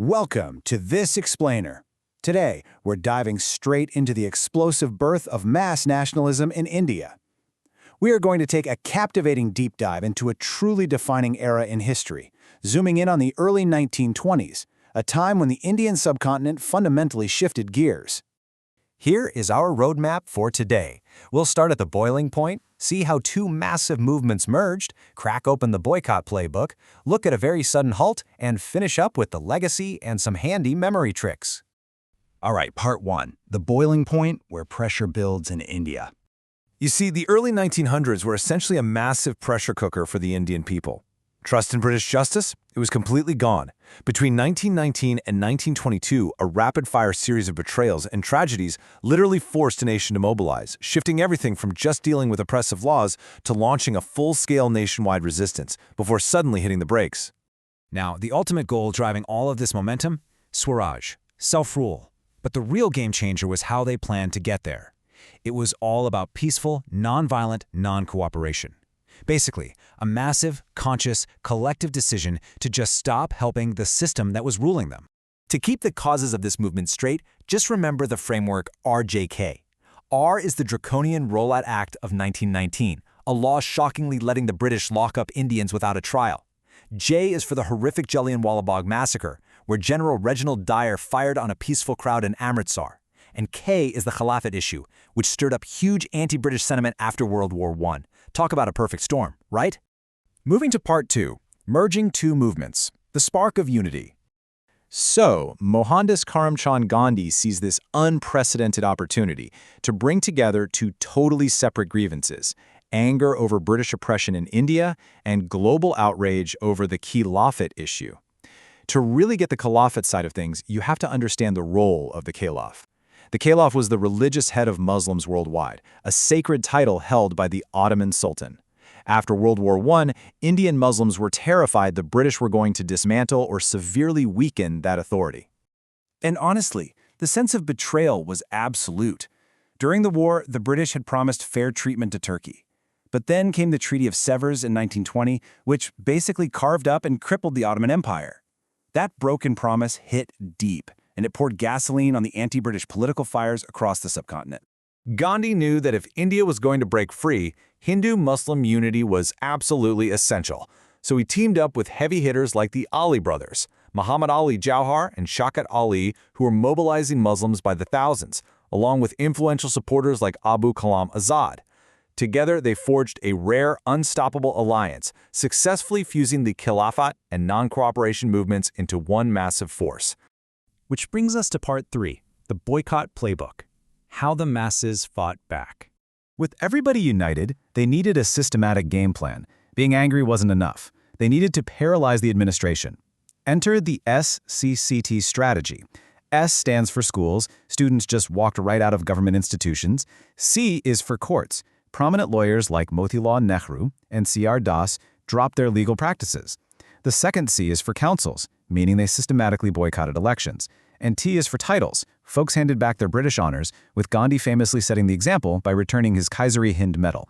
Welcome to This Explainer. Today, we're diving straight into the explosive birth of mass nationalism in India. We are going to take a captivating deep dive into a truly defining era in history, zooming in on the early 1920s, a time when the Indian subcontinent fundamentally shifted gears. Here is our roadmap for today. We'll start at the boiling point, see how two massive movements merged, crack open the boycott playbook, look at a very sudden halt, and finish up with the legacy and some handy memory tricks. All right, part one, the boiling point where pressure builds in India. You see, the early 1900s were essentially a massive pressure cooker for the Indian people. Trust in British justice? It was completely gone. Between 1919 and 1922, a rapid-fire series of betrayals and tragedies literally forced a nation to mobilize, shifting everything from just dealing with oppressive laws to launching a full-scale nationwide resistance before suddenly hitting the brakes. Now, the ultimate goal driving all of this momentum? Swaraj, self-rule. But the real game changer was how they planned to get there. It was all about peaceful, non-violent, non-cooperation. Basically, a massive, conscious, collective decision to just stop helping the system that was ruling them. To keep the causes of this movement straight, just remember the framework RJK. R is the Draconian Rollout Act of 1919, a law shockingly letting the British lock up Indians without a trial. J is for the horrific Jallianwala Bagh massacre, where General Reginald Dyer fired on a peaceful crowd in Amritsar. And K is the Khilafat issue, which stirred up huge anti-British sentiment after World War I. Talk about a perfect storm, right? Moving to part two, merging two movements, the spark of unity. So, Mohandas Karamchand Gandhi sees this unprecedented opportunity to bring together two totally separate grievances: anger over British oppression in India and global outrage over the Khilafat issue. To really get the Caliphate side of things, you have to understand the role of the Caliph. The Caliph was the religious head of Muslims worldwide, a sacred title held by the Ottoman Sultan. After World War I, Indian Muslims were terrified the British were going to dismantle or severely weaken that authority. And honestly, the sense of betrayal was absolute. During the war, the British had promised fair treatment to Turkey. But then came the Treaty of Sevres in 1920, which basically carved up and crippled the Ottoman Empire. That broken promise hit deep, and it poured gasoline on the anti-British political fires across the subcontinent. Gandhi knew that if India was going to break free, Hindu-Muslim unity was absolutely essential. So he teamed up with heavy hitters like the Ali brothers, Muhammad Ali Jauhar and Shaukat Ali, who were mobilizing Muslims by the thousands, along with influential supporters like Abu Kalam Azad. Together, they forged a rare, unstoppable alliance, successfully fusing the Khilafat and non-cooperation movements into one massive force. Which brings us to part three, the boycott playbook. How the masses fought back. With everybody united, they needed a systematic game plan. Being angry wasn't enough. They needed to paralyze the administration. Enter the SCCT strategy. S stands for schools. Students just walked right out of government institutions. C is for courts. Prominent lawyers like Motilal Nehru and C.R. Das dropped their legal practices. The second C is for councils, meaning they systematically boycotted elections. And T is for titles. Folks handed back their British honors, with Gandhi famously setting the example by returning his Kaisari-Hind medal.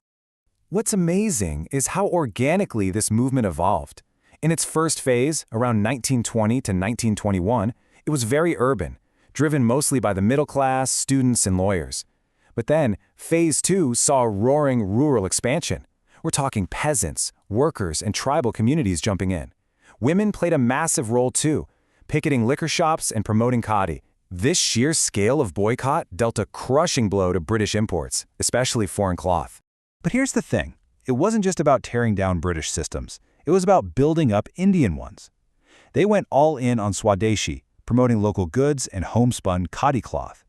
What's amazing is how organically this movement evolved. In its first phase, around 1920 to 1921, it was very urban, driven mostly by the middle class, students, and lawyers. But then, phase two saw a roaring rural expansion. We're talking peasants, workers, and tribal communities jumping in. Women played a massive role too, picketing liquor shops and promoting khadi. This sheer scale of boycott dealt a crushing blow to British imports, especially foreign cloth. But here's the thing. It wasn't just about tearing down British systems. It was about building up Indian ones. They went all in on Swadeshi, promoting local goods and homespun khadi cloth.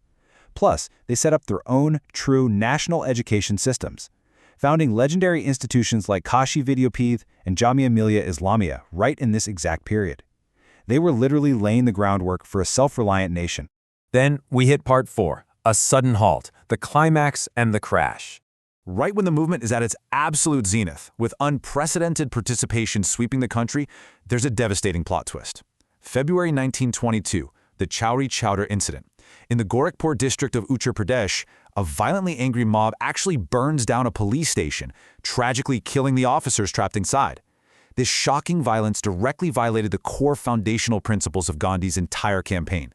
Plus, they set up their own true national education systems, founding legendary institutions like Kashi Vidyapeeth and Jamia Millia Islamia right in this exact period. They were literally laying the groundwork for a self-reliant nation. Then we hit part four, a sudden halt, the climax and the crash. Right when the movement is at its absolute zenith, with unprecedented participation sweeping the country, there's a devastating plot twist. February 1922, the Chowri Chowder incident. In the Gorakhpur district of Uttar Pradesh, a violently angry mob actually burns down a police station, tragically killing the officers trapped inside. This shocking violence directly violated the core foundational principles of Gandhi's entire campaign.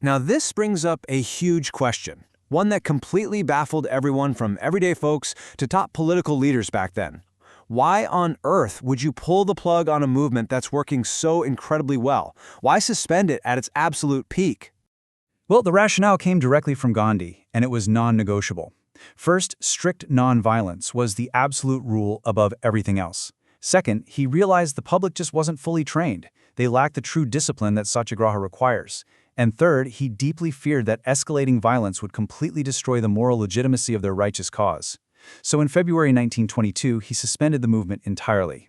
Now this brings up a huge question, one that completely baffled everyone from everyday folks to top political leaders back then. Why on earth would you pull the plug on a movement that's working so incredibly well? Why suspend it at its absolute peak? Well, the rationale came directly from Gandhi, and it was non-negotiable. First, strict non-violence was the absolute rule above everything else. Second, he realized the public just wasn't fully trained. They lacked the true discipline that satyagraha requires. And third, he deeply feared that escalating violence would completely destroy the moral legitimacy of their righteous cause. So in February 1922, he suspended the movement entirely.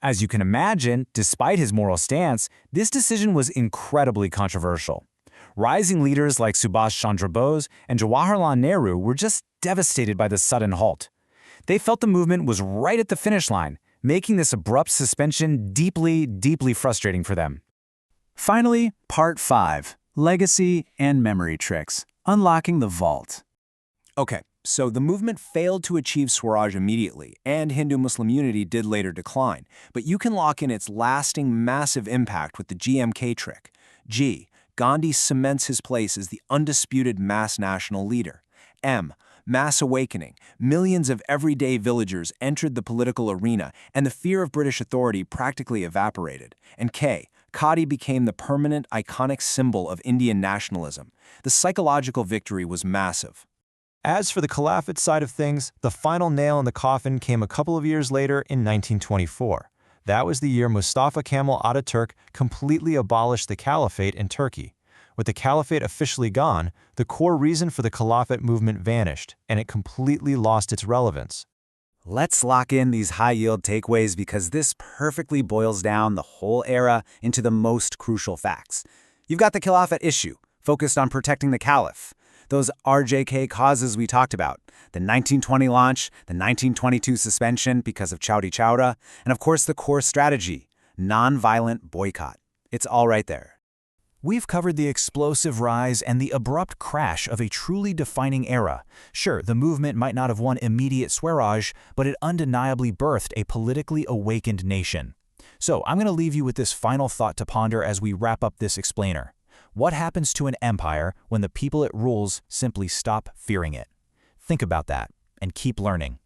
As you can imagine, despite his moral stance, this decision was incredibly controversial. Rising leaders like Subhash Chandra Bose and Jawaharlal Nehru were just devastated by the sudden halt. They felt the movement was right at the finish line, making this abrupt suspension deeply, deeply frustrating for them. Finally, Part 5, Legacy and Memory Tricks, Unlocking the Vault. Okay, so the movement failed to achieve Swaraj immediately, and Hindu-Muslim unity did later decline, but you can lock in its lasting massive impact with the GMK trick. G. Gandhi cements his place as the undisputed mass national leader. M. Mass awakening. Millions of everyday villagers entered the political arena, and the fear of British authority practically evaporated. And K. Khadi became the permanent, iconic symbol of Indian nationalism. The psychological victory was massive. As for the Khilafat side of things, the final nail in the coffin came a couple of years later in 1924. That was the year Mustafa Kemal Ataturk completely abolished the Caliphate in Turkey. With the Caliphate officially gone, the core reason for the Khilafat movement vanished, and it completely lost its relevance. Let's lock in these high-yield takeaways because this perfectly boils down the whole era into the most crucial facts. You've got the Khilafat issue, focused on protecting the Caliph. Those RJK causes we talked about, the 1920 launch, the 1922 suspension because of Chowdi Chowda, and of course the core strategy, non-violent boycott. It's all right there. We've covered the explosive rise and the abrupt crash of a truly defining era. Sure, the movement might not have won immediate Swaraj, but it undeniably birthed a politically awakened nation. So I'm going to leave you with this final thought to ponder as we wrap up this explainer. What happens to an empire when the people it rules simply stop fearing it? Think about that and keep learning.